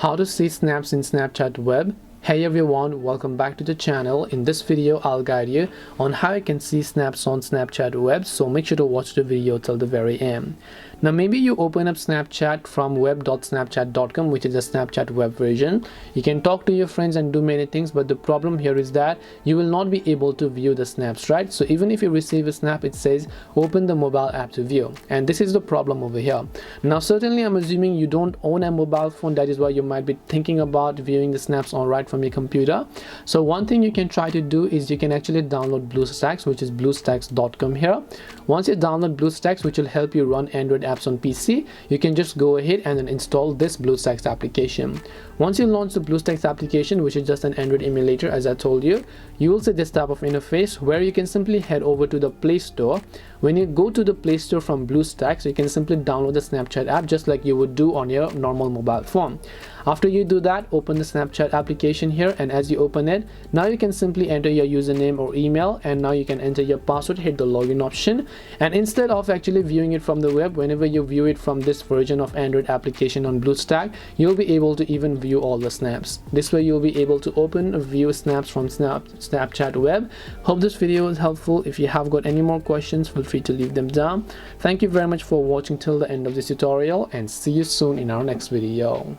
How to see snaps in Snapchat web. Hey everyone, welcome back to the channel. In this video I'll guide you on how you can see snaps on Snapchat web, so make sure to watch the video till the very end. Now maybe you open up Snapchat from web.snapchat.com, which is the Snapchat web version. You can talk to your friends and do many things, but the problem here is that you will not be able to view the snaps, right? So even if you receive a snap, it says open the mobile app to view, and this is the problem over here. Now certainly I'm assuming you don't own a mobile phone, that is why you might be thinking about viewing the snaps on right from your computer. So one thing you can try to do is you can actually download BlueStacks, which is bluestacks.com here. Once you download BlueStacks, which will help you run Android apps on PC, you can just go ahead and then install this BlueStacks application. Once you launch the BlueStacks application, which is just an Android emulator as I told you, you will see this type of interface where you can simply head over to the Play Store. When you go to the Play Store from BlueStacks, you can simply download the Snapchat app just like you would do on your normal mobile phone. After you do that, open the Snapchat application here, and as you open it, now you can simply enter your username or email, and now you can enter your password, hit the login option, and instead of actually viewing it from the web, whenever you view it from this version of Android application on BlueStack, you'll be able to even view all the snaps. This way you'll be able to open view snaps from Snapchat web. Hope this video was helpful. If you have got any more questions, feel free to leave them down. Thank you very much for watching till the end of this tutorial, and see you soon in our next video.